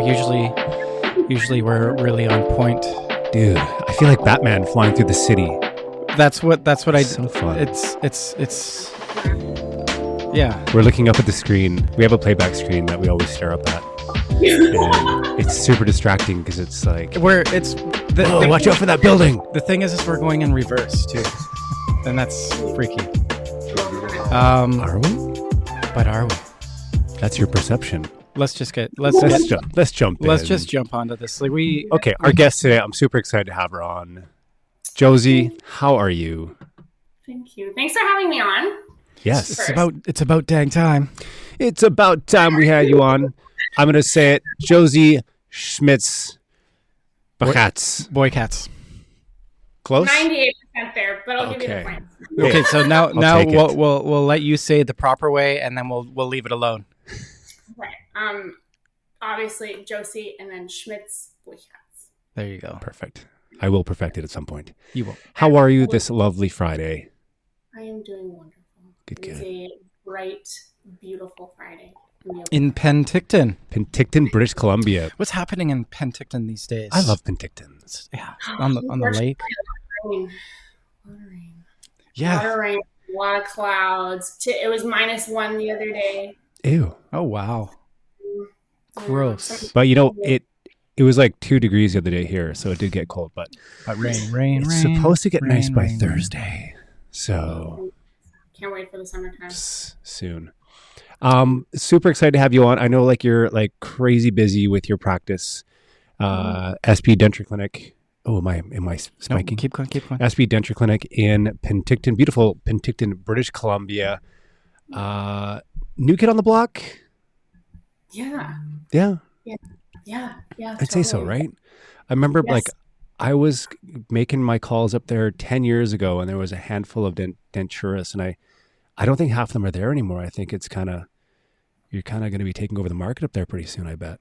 Usually we're really on point. Dude, I feel like Batman flying through the city. That's what I do. So fun. It's yeah. We're looking up at the screen. We have a playback screen that we always stare up at. And it's super distracting because it's like watch out for that building. The thing is we're going in reverse too. And that's freaky. Are we? But are we? That's your perception. Let's just jump in. Let's just jump onto this. Okay, our guest today, I'm super excited to have her on. Josi, how are you? Thank you. Thanks for having me on. Yes. It's about dang time. It's about time we had you on. I'm going to say it. Josi Schmitz-Burchartz. Boy cats. Close? 98% there, but I'll give you the points. Okay, so now we'll let you say the proper way, and then we'll leave it alone. Right. Obviously Josi and then Schmitz-Burchartz. There you go. Perfect. I will perfect it at some point. You will. How are you this lovely Friday? I am doing wonderful. Good. It's a bright, beautiful Friday. In Penticton, British Columbia. What's happening in Penticton these days? I love Penticton. On the lake. A lot of rain. Yeah. A lot of rain. A lot of clouds. It was -1 the other day. Ew. Oh wow. Gross. But it was like 2 degrees the other day here, so it did get cold. But rain. It's supposed to get nice by Thursday, so can't wait for the summertime. Soon. Super excited to have you on. I know you're crazy busy with your practice. SB Denture Clinic. Oh, am I spiking? No, keep going. SB Denture Clinic in Penticton, beautiful Penticton, British Columbia. New kid on the block? Yeah. Yeah. I'd say so, right? I remember I was making my calls up there 10 years ago, and there was a handful of denturists, and I don't think half of them are there anymore. I think it's you're kind of going to be taking over the market up there pretty soon, I bet.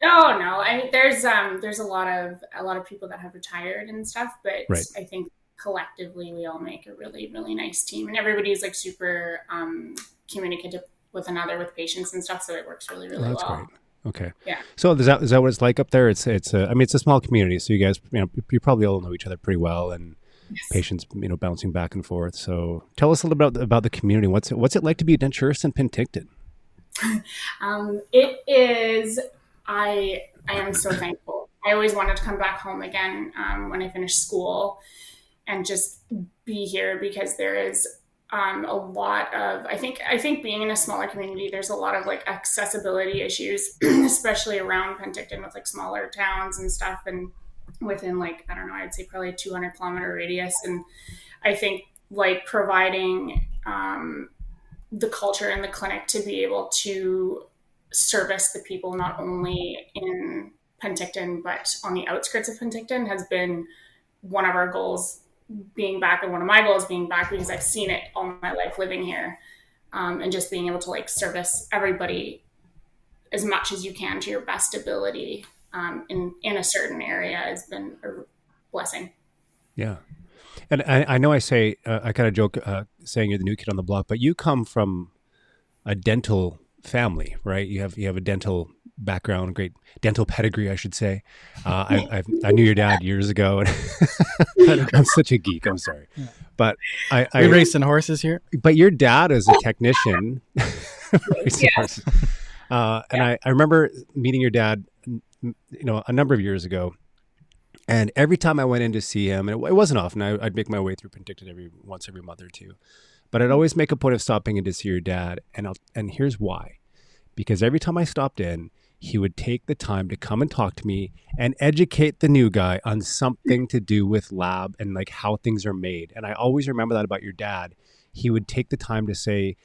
Oh no, there's a lot of people that have retired and stuff, but right. I think collectively we all make a really, really nice team, and everybody's super communicative with patients and stuff, so it works really, really well. That's great. Okay. Yeah. So is that what it's like up there? It's a small community, so you guys, you probably all know each other pretty well, and yes. Patients, bouncing back and forth. So tell us a little bit about the community. What's it like to be a denturist in Penticton? It is. I am so thankful. I always wanted to come back home again when I finished school and just be here, because there is a lot of, I think being in a smaller community, there's a lot of accessibility issues, especially around Penticton with smaller towns and stuff, and within I don't know, I'd say probably a 200 kilometer radius. And I think providing the culture in the clinic to be able to service the people not only in Penticton but on the outskirts of Penticton has been one of our goals being back, and one of my goals being back, because I've seen it all my life living here, and just being able to service everybody as much as you can to your best ability in a certain area has been a blessing. Yeah. And I know I say, I kind of joke saying you're the new kid on the block, but you come from a dental family, right? You have a dental background, great dental pedigree, I should say. I knew your dad years ago. I'm such a geek. I'm sorry, but we racing horses here. But your dad is a technician. Yes. And I remember meeting your dad, a number of years ago. And every time I went in to see him, and it wasn't often, I'd make my way through Penticton once every month or two, but I'd always make a point of stopping in to see your dad. And here's why. Because every time I stopped in, he would take the time to come and talk to me and educate the new guy on something to do with lab and how things are made. And I always remember that about your dad. He would take the time to say,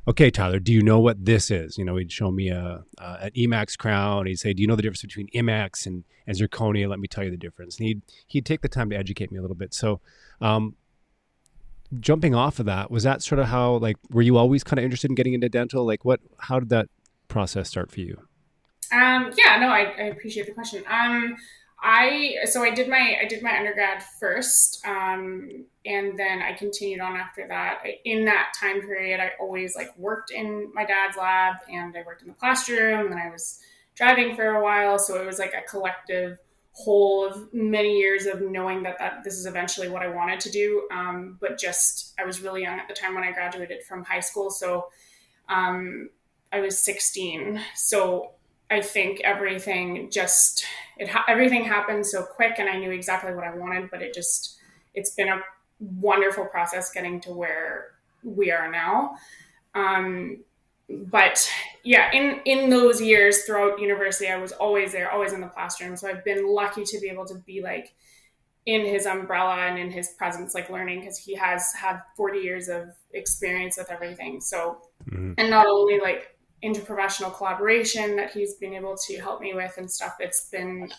okay, Tyler, do you know what this is? He'd show me an Emax crown. He'd say, do you know the difference between Emax and zirconia? Let me tell you the difference. And he'd take the time to educate me a little bit. So jumping off of that, was that sort of how, were you always kind of interested in getting into dental? How did that process start for you? I appreciate the question. I did my undergrad first, and then I continued on after that. In that time period, I always worked in my dad's lab, and I worked in the classroom, and I was driving for a while. So it was like a collective whole of many years of knowing that this is eventually what I wanted to do. But just, I was really young at the time when I graduated from high school. So I was 16. So I think everything happened so quick, and I knew exactly what I wanted, but it's been a wonderful process getting to where we are now. But yeah, in those years throughout university, I was always there, always in the classroom. So I've been lucky to be able to be like in his umbrella and in his presence, like learning, because he has had 40 years of experience with everything. So, and not only like interprofessional collaboration that he's been able to help me with and stuff, it's been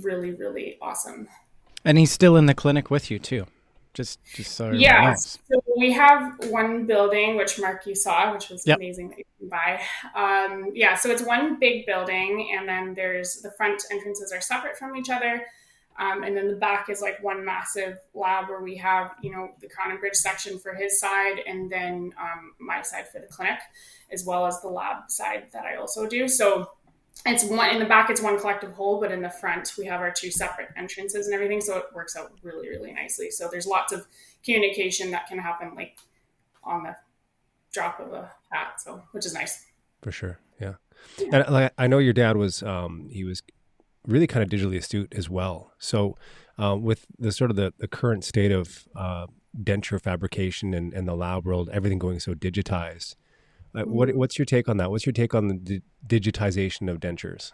really, really awesome. And he's still in the clinic with you too. Just so everyone knows. So we have one building, which Mark, you saw, which was amazing that you can buy. So it's one big building, and then there's the front entrances are separate from each other. And then the back is like one massive lab where we have, the crown and bridge section for his side, and then my side for the clinic, as well as the lab side that I also do. So it's one in the back, it's one collective whole, but in the front we have our two separate entrances and everything. So it works out really, really nicely. So there's lots of communication that can happen like on the drop of a hat. So, which is nice. For sure. Yeah. And I know your dad was, he was really kind of digitally astute as well. So with the sort of the current state of denture fabrication and the lab world, everything going so digitized, what's your take on that? What's your take on the digitization of dentures?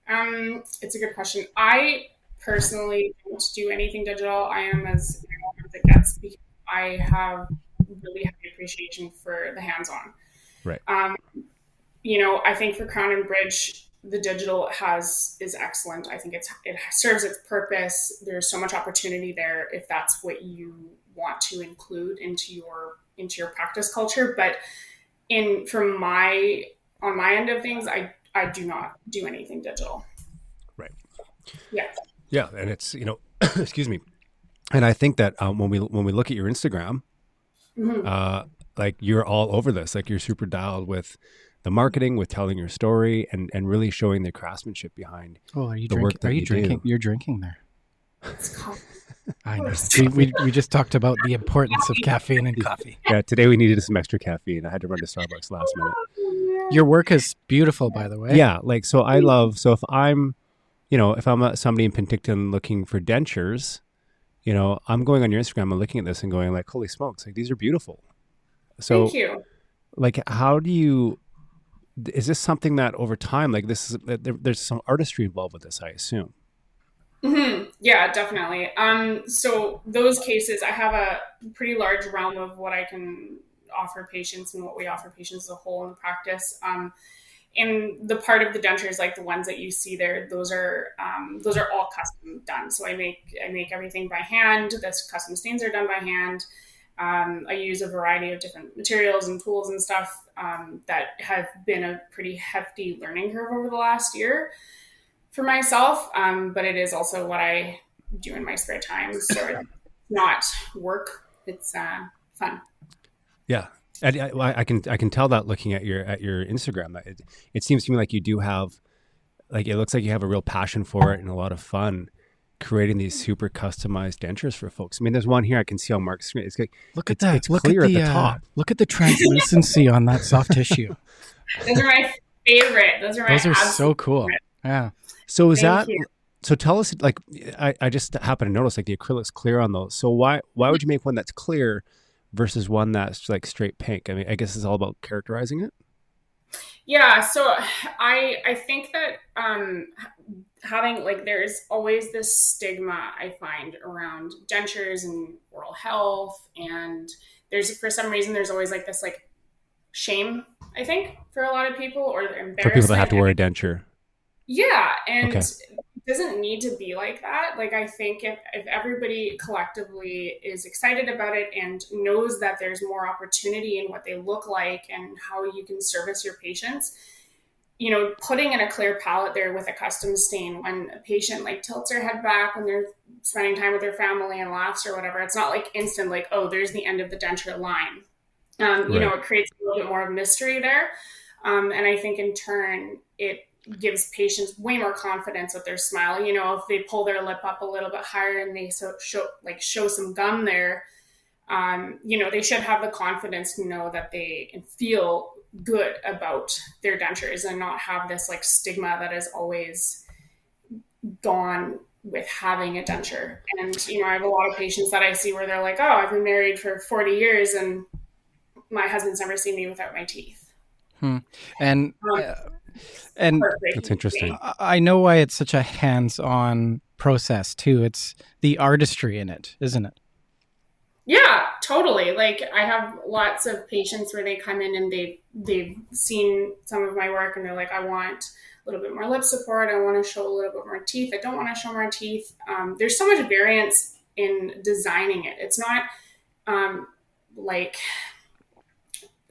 It's a good question. I personally don't do anything digital. I am as it gets because I have really heavy appreciation for the hands-on. Right. I think for crown and bridge, the digital is excellent. I think it serves its purpose. There's so much opportunity there if that's what you want to include into your practice culture. But on my end of things, I do not do anything digital. Right. Yeah. Yeah, and it's excuse me, and I think that when we look at your Instagram, like you're all over this, like you're super dialed with the marketing, with telling your story, and really showing the craftsmanship behind. Oh, are you drinking? You're drinking there. It's coffee. I know. We just talked about the importance of caffeine in coffee. Yeah, today we needed some extra caffeine. I had to run to Starbucks last minute. Your work is beautiful, by the way. Yeah, so if I'm somebody in Penticton looking for dentures, I'm going on your Instagram and looking at this and going like, holy smokes, like these are beautiful. So, thank you. Like, is this something that over time, like there's some artistry involved with this, I assume? Mm-hmm. Yeah, definitely. So those cases, I have a pretty large realm of what I can offer patients and what we offer patients as a whole in the practice. And the part of the dentures, like the ones that you see there, those are all custom done. So I make everything by hand. The custom stains are done by hand. I use a variety of different materials and tools and stuff that have been a pretty hefty learning curve over the last year for myself. But it is also what I do in my spare time. So it's not work. It's fun. Yeah. I can tell that looking at your Instagram. It seems to me like you do have, like, it looks like you have a real passion for it and a lot of fun creating these super customized dentures for folks. I mean, there's one here I can see on Mark's screen. It's look at that. It's clear at the top. Look at the translucency on that soft tissue. Those are my favorite. Those are so cool. Favorite. Yeah. So so tell us, like, I just happen to notice like the acrylic's clear on those. So why would you make one that's clear versus one that's like straight pink? I mean, I guess it's all about characterizing it. Yeah. So I think that having, like, there's always this stigma I find around dentures and oral health, and for some reason there's always like this like shame, I think, for a lot of people, or embarrassment for people that have to wear a denture. Yeah, and it doesn't need to be like that. Like, I think if everybody collectively is excited about it and knows that there's more opportunity in what they look like and how you can service your patients, putting in a clear palette there with a custom stain, when a patient like tilts their head back when they're spending time with their family and laughs or whatever, it's not like instant, like, oh, there's the end of the denture line. Right. It creates a little bit more of mystery there. And I think in turn, it gives patients way more confidence with their smile. You know, if they pull their lip up a little bit higher and they show some gum there, you know, they should have the confidence to know that they feel good about their dentures and not have this like stigma that is always gone with having a denture. And, you know, I have a lot of patients that I see where they're like, oh, I've been married for 40 years and my husband's never seen me without my teeth. And that's interesting. I know why it's such a hands-on process too. It's the artistry in it, isn't it? Yeah, totally. Like I have lots of patients where they come in and they've seen some of my work and they're like, I want a little bit more lip support. I want to show a little bit more teeth. I don't want to show more teeth. There's so much variance in designing it. It's not like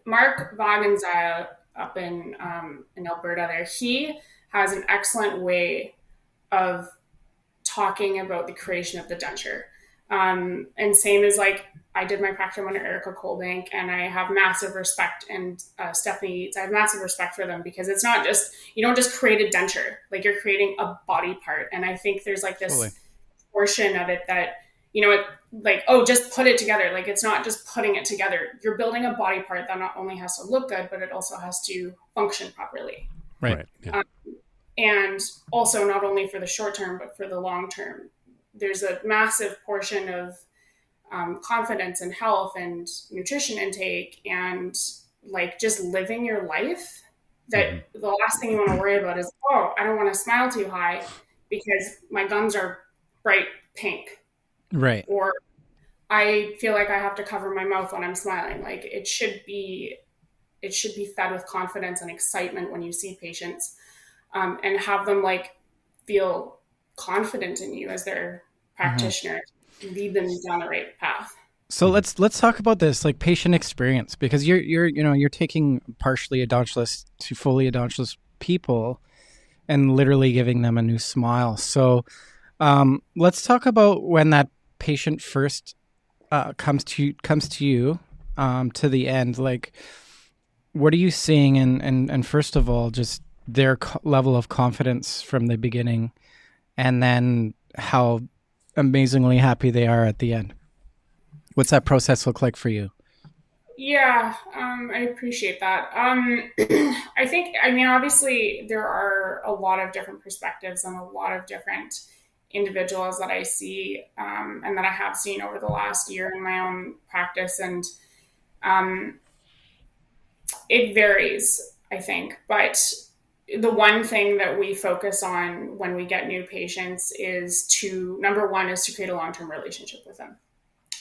Marc and Tyler up in Alberta there. He has an excellent way of talking about the creation of the denture. And same as like I did my practicum under Erica Colbank, and I have massive respect, and Stephanie Yates, I have massive respect for them, because it's not just, you don't just create a denture, like you're creating a body part. And I think there's like this portion of it that, you know, it like, oh, just put it together. Like it's not just putting it together. You're building a body part that not only has to look good, but it also has to function properly. Right. Yeah. And also not only for the short term, but for the long term. There's a massive portion of confidence and health and nutrition intake and like just living your life that the last thing you want to worry about is, oh, I don't want to smile too high because my gums are bright pink. Right. Or I feel like I have to cover my mouth when I'm smiling. Like it should be fed with confidence and excitement when you see patients, and have them like feel confident in you as their practitioner, lead them down the right path. So let's talk about this like patient experience, because you're taking partially odontulous to fully odontulous people and literally giving them a new smile. So let's talk about when that patient first comes to you to the end. Like, what are you seeing? And first of all, just their level of confidence from the beginning, and then how amazingly happy they are at the end. What's that process look like for you? Yeah, I appreciate that. I think, I mean, obviously there are a lot of different perspectives and a lot of different individuals that I see and that I have seen over the last year in my own practice. And it varies, I think. But the one thing that we focus on when we get new patients is number one is to create a long-term relationship with them,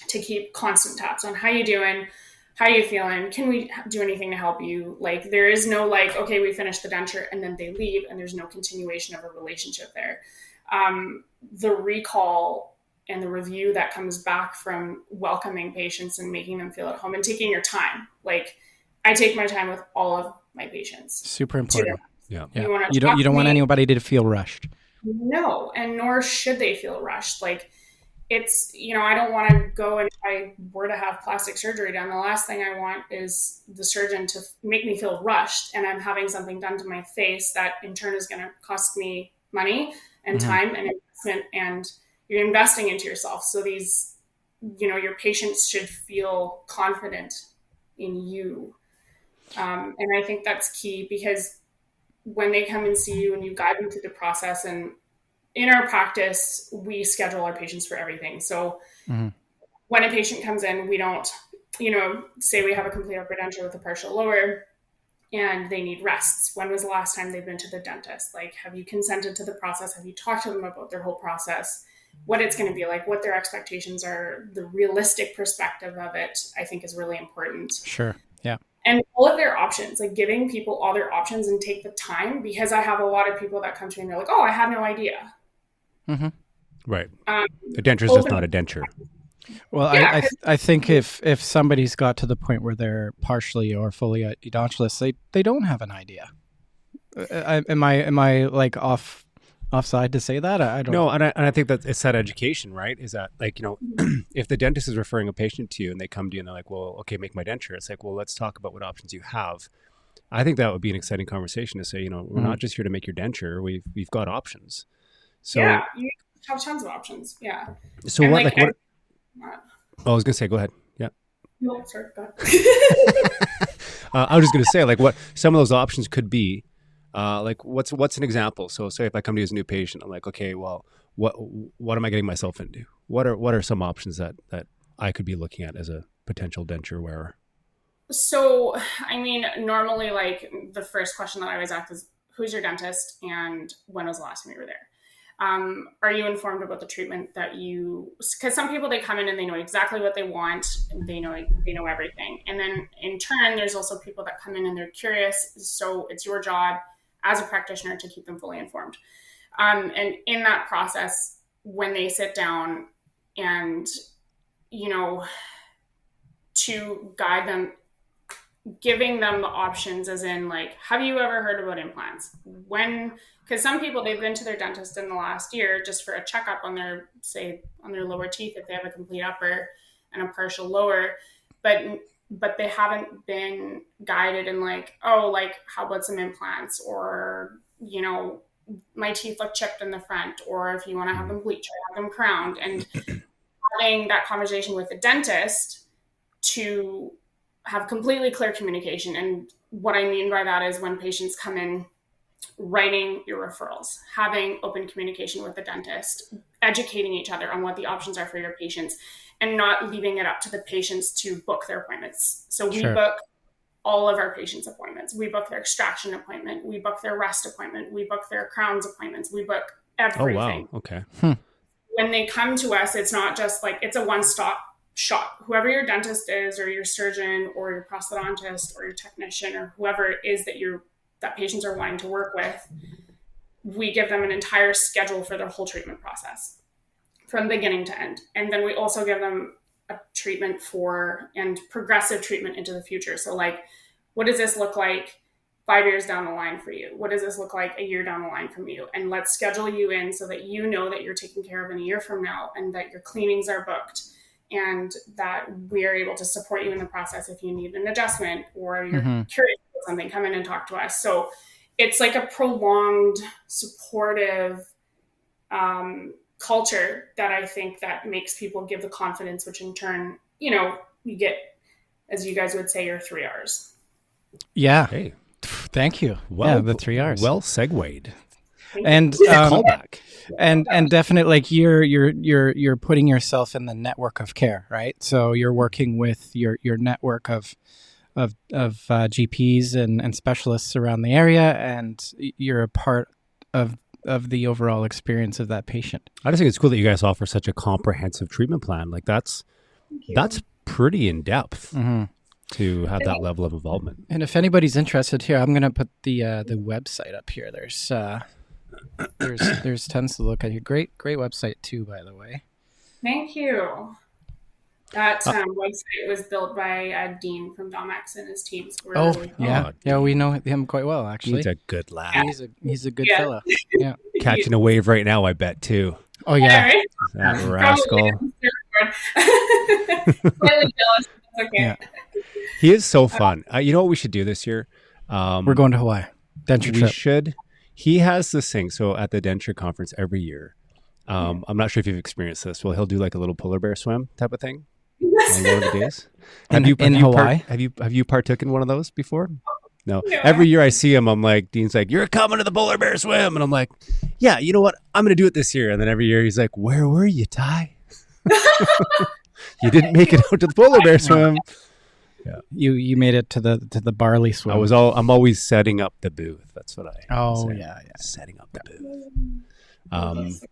to keep constant taps on how you doing, how you feeling, can we do anything to help you? Like there is no like, okay, we finished the denture and then they leave and there's no continuation of a relationship there. The recall and the review that comes back from welcoming patients and making them feel at home and taking your time. Like I take my time with all of my patients. Super important. Yeah. You don't want anybody to feel rushed. No, and nor should they feel rushed. Like it's, you know, I don't want to go, and if I were to have plastic surgery done, the last thing I want is the surgeon to make me feel rushed and I'm having something done to my face that in turn is going to cost me money and time and investment, and you're investing into yourself. So these, you know, your patients should feel confident in you. And I think that's key, because when they come and see you and you guide them through the process, and in our practice, we schedule our patients for everything. So when a patient comes in, we don't, you know, say we have a complete upper denture with a partial lower and they need rests. When was the last time they've been to the dentist? Like, have you consented to the process? Have you talked to them about their whole process, what it's going to be like, what their expectations are? The realistic perspective of it, I think, is really important. Sure. Yeah. And all of their options, like giving people all their options and take the time, because I have a lot of people that come to me and they're like, oh, I had no idea. Right. A denture is just not a denture. Well, yeah. I think if somebody's got to the point where they're partially or fully edontulous, they don't have an idea. Am I like offside to say that? I don't. No, and I think that it's that education, right? Is that like, you know, if the dentist is referring a patient to you and they come to you and they're like, well, okay, make my denture. It's like, well, let's talk about what options you have. I think that would be an exciting conversation to say, you know, we're not just here to make your denture. We've got options. So yeah, you have tons of options. Yeah. So and what, like what? I was going to say, go ahead. Yeah. No, sorry, go ahead. I was just going to say, like, what some of those options could be. Like, what's an example? So, say if I come to you as a new patient, I'm like, okay, well, what am I getting myself into? What are some options that I could be looking at as a potential denture wearer? So, I mean, normally, like, the first question that I always ask is, who's your dentist and when was the last time you were there? Are you informed about the treatment that because some people, they come in and they know exactly what they want. They know everything. And then in turn, there's also people that come in and they're curious. So it's your job as a practitioner to keep them fully informed. And in that process, when they sit down and, you know, to guide them, giving them the options, as in, like, have you ever heard about implants? Because some people, they've been to their dentist in the last year just for a checkup on their lower teeth, if they have a complete upper and a partial lower, but they haven't been guided in, like, oh, like, how about some implants? Or, you know, my teeth look chipped in the front, or if you want to have them bleached or have them crowned, and having that conversation with the dentist to have completely clear communication. And what I mean by that is when patients come in, writing your referrals, having open communication with the dentist, educating each other on what the options are for your patients, and not leaving it up to the patients to book their appointments. So we book all of our patients' appointments. We book their extraction appointment. We book their rest appointment. We book their crowns appointments. We book everything. Oh, wow. Okay. When they come to us, it's not just like, it's a one-stop shop. Whoever your dentist is, or your surgeon, or your prosthodontist, or your technician, or whoever it is that patients are wanting to work with, we give them an entire schedule for their whole treatment process from beginning to end. And then we also give them a treatment and progressive treatment into the future. So, like, what does this look like 5 years down the line for you? What does this look like a year down the line from you? And let's schedule you in so that you know that you're taken care of in a year from now, and that your cleanings are booked, and that we are able to support you in the process if you need an adjustment, or you're curious about something, come in and talk to us. So it's like a prolonged, supportive culture that I think that makes people give the confidence, which in turn, you know, you get, as you guys would say, your 3 R's. Yeah. Hey. Thank you. Well, the 3 R's. Well segued. And callback. And definitely, like, you're putting yourself in the network of care, right? So you're working with your network of GPs and specialists around the area, and you're a part of the overall experience of that patient. I just think it's cool that you guys offer such a comprehensive treatment plan. Like, that's pretty in depth to have that level of involvement. And if anybody's interested, here, I'm going to put the website up here. There's tons to look at here. Great website too, by the way. Thank you. That website was built by Dean from Domex and his team. So yeah, we know him quite well, actually. He's a good lad. He's a good fella. Yeah, catching a wave right now, I bet too. Oh yeah, right? That rascal. Slightly jealous. Okay. Yeah. He is so fun. You know what we should do this year? We're going to Hawaii. Denture trip. We should. He has this thing. So at the Denture conference every year, I'm not sure if you've experienced this. Well, he'll do like a little polar bear swim type of thing on one of the days. In Hawaii? Have you partook in one of those before? No. Every year I see him, I'm like, Dean's like, you're coming to the polar bear swim. And I'm like, yeah, you know what? I'm going to do it this year. And then every year he's like, where were you, Ty? You didn't make it out to the polar bear swim. Yeah. You made it to the barley swim. I'm always setting up the booth. That's what I yeah. Setting up the booth.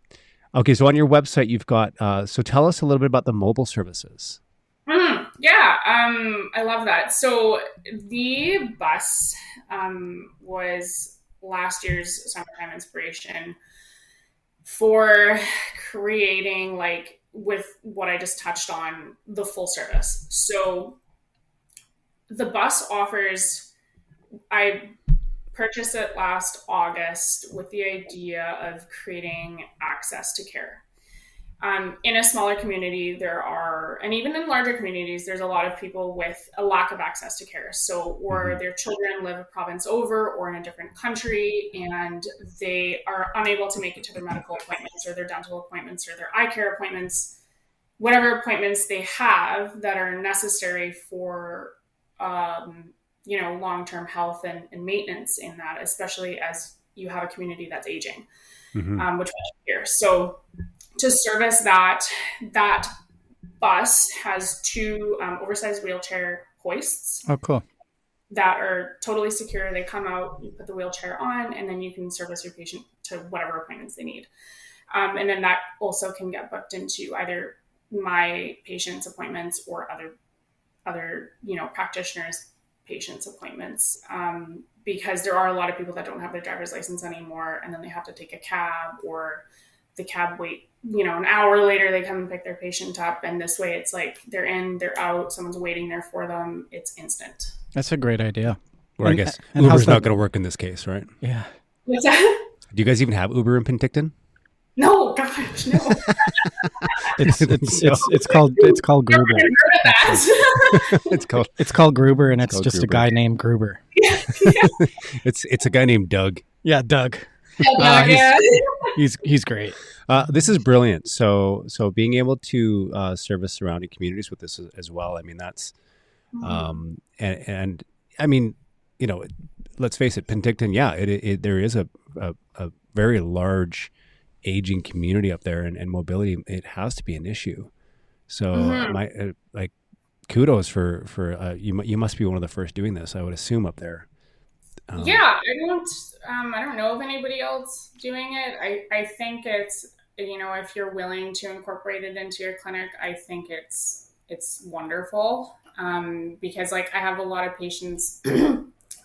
Okay, so on your website you've got so tell us a little bit about the mobile services. I love that. So the bus was last year's summertime inspiration for creating, like, with what I just touched on, the full service. So the bus offers, I purchased it last August with the idea of creating access to care. In a smaller community, and even in larger communities, there's a lot of people with a lack of access to care. So, or their children live a province over or in a different country, and they are unable to make it to their medical appointments or their dental appointments or their eye care appointments, whatever appointments they have that are necessary for, long-term health and maintenance in that, especially as you have a community that's aging, which we hear. So, to service that bus has 2 oversized wheelchair hoists. Oh, cool. That are totally secure. They come out, you put the wheelchair on, and then you can service your patient to whatever appointments they need. And then that also can get booked into either my patient's appointments or other practitioners' patients' appointments. Because there are a lot of people that don't have their driver's license anymore, and then they have to take a cab, or the cab wait, an hour later they come and pick their patient up. And this way it's like they're in, they're out, someone's waiting there for them. It's instant. That's a great idea. Or I guess Uber's not going to work in this case, right? Yeah. What's that? Do you guys even have Uber in Penticton? No, gosh, no. It's called Gruber. It's called Gruber, and it's just Gruber. A guy named Gruber. Yeah. It's a guy named Doug. Yeah, Doug. He's great. This is brilliant. So being able to service surrounding communities with this as well. I mean, that's and I mean, let's face it, Penticton. Yeah, there is a very large aging community up there, and mobility. It has to be an issue. So kudos for you must be one of the first doing this, I would assume, up there. Yeah, I don't know of anybody else doing it. I think it's, if you're willing to incorporate it into your clinic, I think it's wonderful. Because I have a lot of patients,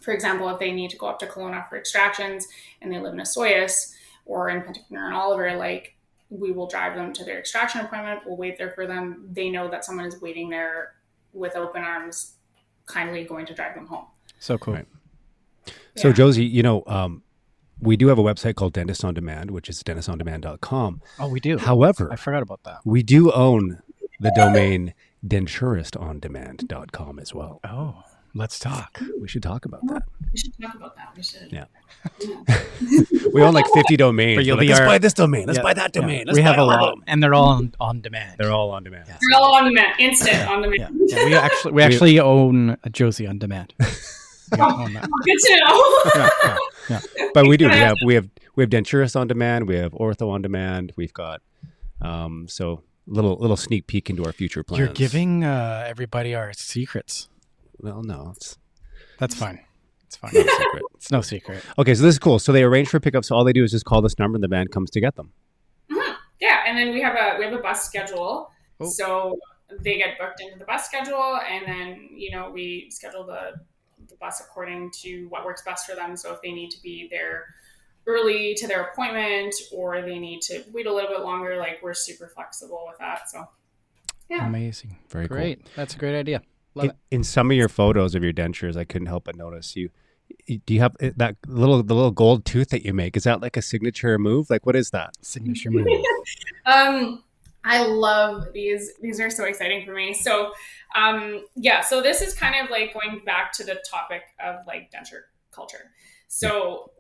for example, if they need to go up to Kelowna for extractions and they live in Osoyoos or in Penticton or in Oliver, we will drive them to their extraction appointment. We'll wait there for them. They know that someone is waiting there with open arms, kindly going to drive them home. So cool. Right. So Josi, we do have a website called Dentist on Demand, which is dentistondemand.com. Oh, we do. However, I forgot about that. We do own the domain denturistondemand.com as well. Oh, let's talk. We should talk about that. We should talk about that. We should. Yeah. We own 50 domains. Let's buy this domain. Let's buy that domain. We have a lot, and they're all on demand. They're all on demand. Yeah. They're all on demand. Instant on demand. Yeah. We actually own a Josi on Demand. Good to know. Yeah. But we do. We have Denturist on Demand. We have Ortho on Demand. We've got so little sneak peek into our future plans. You're giving everybody our secrets. Well, no, that's fine. It's fine. Not a secret. It's no secret. Okay, so this is cool. So they arrange for pickup. So all they do is just call this number, and the van comes to get them. Mm-hmm. Yeah, and then we have a bus schedule. Oh. So they get booked into the bus schedule, and then we schedule the bus according to what works best for them. So if they need to be there early to their appointment, or they need to wait a little bit longer, we're super flexible with that. So yeah. Amazing. Very great. Cool. That's a great idea. Love it. In some of your photos of your dentures, I couldn't help but notice do you have that the little gold tooth that you make? Is that like a signature move? What is that? Signature move. I love these. These are so exciting for me. So, so this is kind of going back to the topic of denture culture. So,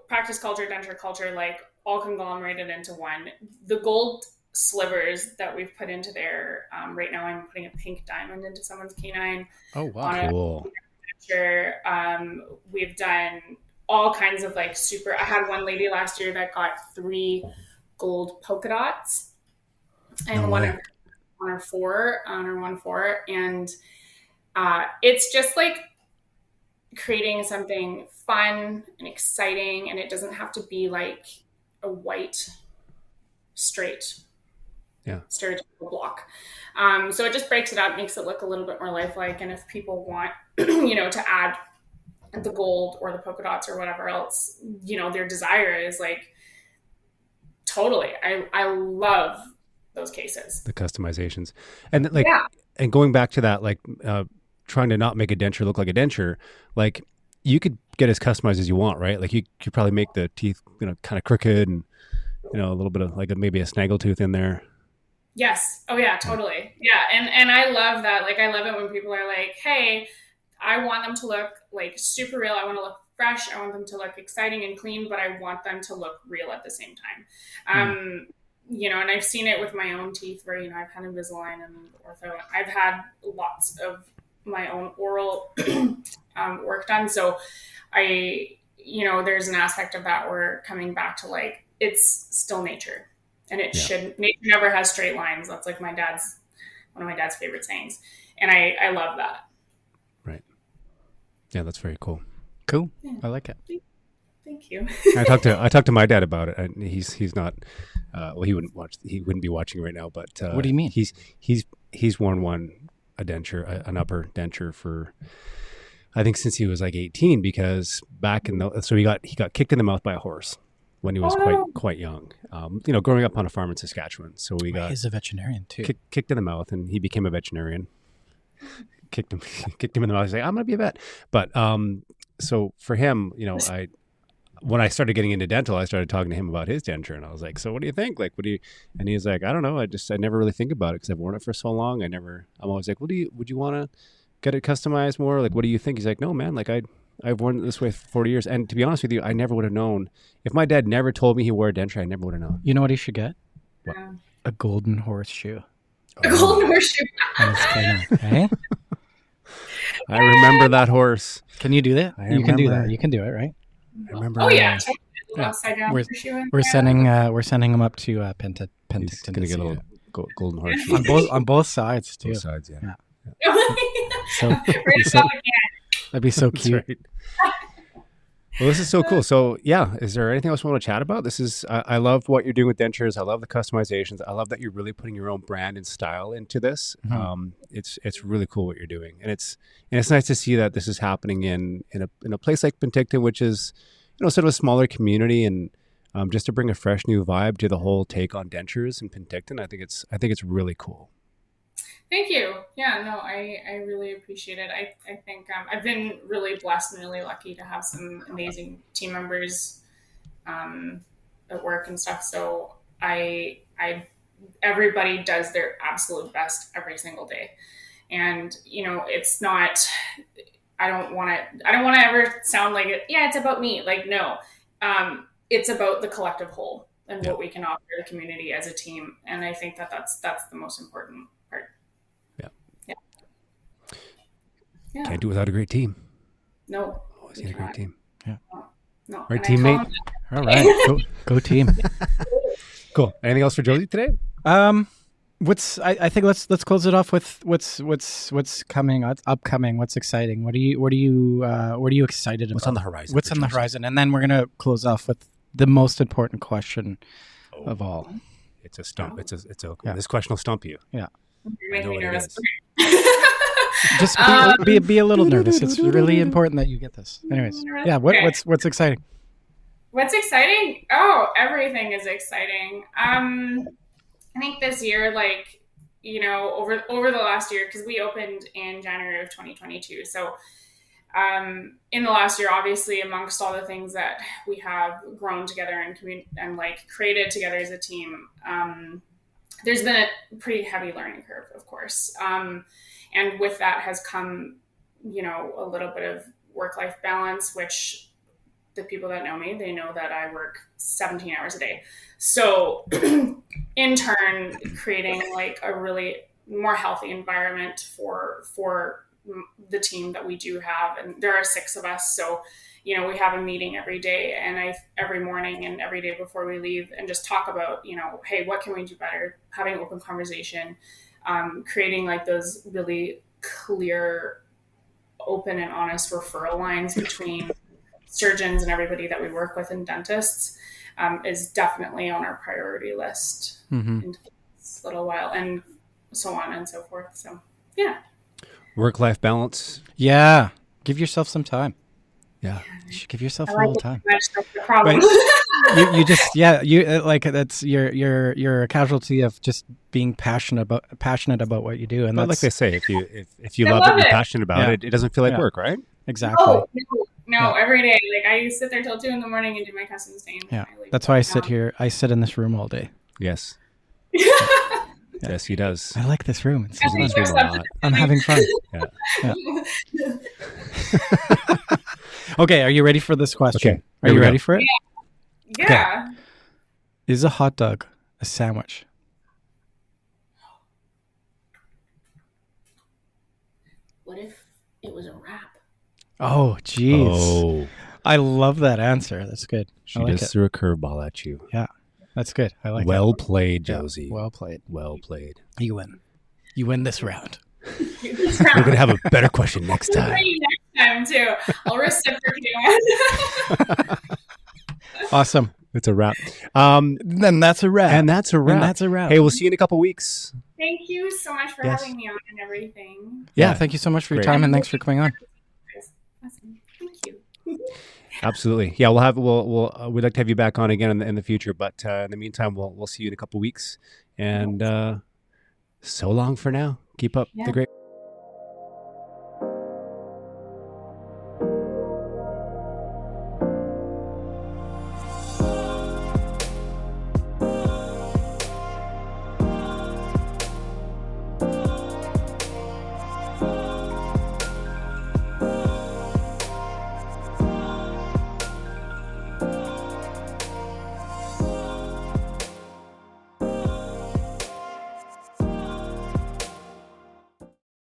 practice culture, denture culture, all conglomerated into one. The gold slivers that we've put into there. Right now I'm putting a pink diamond into someone's canine. Oh, wow. Cool. We've done all kinds of super. I had one lady last year that got 3 gold polka dots, and one on her 1-4, and it's just creating something fun and exciting, and it doesn't have to be a white straight stereotypical block. So it just breaks it up, makes it look a little bit more lifelike. And if people want, to add the gold or the polka dots or whatever else, their desire is totally. I love those cases. The customizations. And and going back to that, trying to not make a denture look like a denture, you could get as customized as you want, right? You could probably make the teeth, kind of crooked and a little bit of like maybe a snaggletooth in there. Yes. Oh yeah, totally. Yeah. And I love that. Like, I love it when people are like, hey, I want them to look like super real. I want to look fresh. I want them to look exciting and clean, but I want them to look real at the same time. And I've seen it with my own teeth where, I've had Invisalign and ortho. I've had lots of my own oral work done. So there's an aspect of that where coming back to like, it's still nature. And it should. Nature never has straight lines. That's like one of my dad's favorite sayings, and I love that. Right. Yeah, that's very cool. Cool. Yeah. I like it. Thank you. I talked to my dad about it, and he's not. He wouldn't be watching right now. But what do you mean? He's worn a denture, an upper denture for, I think, since he was like 18, because he got kicked in the mouth by a horse when he was quite young, growing up on a farm in Saskatchewan. So he's a veterinarian too. Kicked in the mouth, and he became a veterinarian. Kicked him in the mouth. He's like, I'm going to be a vet. But so for him, when I started getting into dental, I started talking to him about his denture, and I was like, so what do you think? Like, and he's like, I don't know. I never really think about it because I've worn it for so long. I'm always like, would you want to get it customized more? Like, what do you think? He's like, no, man, like I've worn it this way for 40 years. And to be honest with you, I never would have known. If my dad never told me he wore a denture, I never would have known. You know what he should get? What? A golden horseshoe. A golden horseshoe. Hey? I remember that horse. Can you do that? You can do that. You can do it, right? I remember. Oh yeah. Upside down horseshoe. We're sending him up to Penticton. He's gonna get a little golden horseshoe on both sides too. Both sides, yeah. That'd be so cute. Right. Well, this is so cool. So yeah, is there anything else we want to chat about? I love what you're doing with dentures. I love the customizations. I love that you're really putting your own brand and style into this. Mm-hmm. It's really cool what you're doing, and it's nice to see that this is happening in a place like Penticton, which is sort of a smaller community, and just to bring a fresh new vibe to the whole take on dentures in Penticton. I think it's really cool. Thank you. Yeah, no, I really appreciate it. I think I've been really blessed and really lucky to have some amazing team members at work and stuff. So everybody does their absolute best every single day. And, it's not, I don't want to ever sound like it's about me. Like, no, it's about the collective whole and what we can offer the community as a team. And I think that's the most important part. Yeah. Can't do without a great team. No. Always need a great team. Yeah. No. Right, teammate. All right. Go team. Cool. Anything else for Josi today? I think let's close it off with what's coming, upcoming, what's exciting. What are you excited about? What's on the horizon? What's on the horizon? And then we're gonna close off with the most important question of all. It's a stump. This question will stump you. Yeah. You're making me nervous. Just be a little nervous. It's really important that you get this. Anyways, yeah. What's exciting? What's exciting? Oh, everything is exciting. I think this year, over the last year, because we opened in January of 2022. So, in the last year, obviously, amongst all the things that we have grown together and created together as a team, there's been a pretty heavy learning curve, of course. And with that has come, a little bit of work-life balance, which the people that know me, they know that I work 17 hours a day. So in turn, creating a really more healthy environment for the team that we do have. And there are 6 of us. So, we have a meeting every day and every morning and every day before we leave and just talk about, hey, what can we do better? Having open conversation, creating those really clear, open and honest referral lines between surgeons and everybody that we work with and dentists is definitely on our priority list in this little while, and so on and so forth. So, yeah. Work-life balance. Yeah. Give yourself some time. Yeah. You should give yourself a little time. That's the problem. You're a casualty of just being passionate about what you do. And like they say, if you love it, you're passionate about it, it doesn't feel like work, right? Exactly. Oh, No, every day. Like I sit there till 2 a.m. and do my custom stain. Yeah. That's why I sit here. I sit in this room all day. Yes. Yes, he does. I like this room. It's He's in this room a lot. I'm having fun. Yeah. Okay, are you ready for this question? Okay, Are here you we ready go. for it? Yeah. Okay. Is a hot dog a sandwich? What if it was a wrap? Oh, jeez. Oh, I love that answer. That's good. she I like just it. threw a curveball at you. Yeah, that's good. I like Well it. played, Yeah, Josie. well played. Well played. You win. You win this round. We're going to have a better question next time. Next time too. I'll reciprocate. Awesome. It's a wrap. Then that's a wrap. And that's a wrap. And that's a wrap. Hey, we'll see you in a couple weeks. Thank you so much for Yes. having me on and everything. Yeah, thank you so much for your Great. time and thanks for coming on. Awesome. Thank you. Absolutely. Yeah, we'd like to have you back on again in the future, but in the meantime, we'll see you in a couple weeks. And so long for now. Keep up the great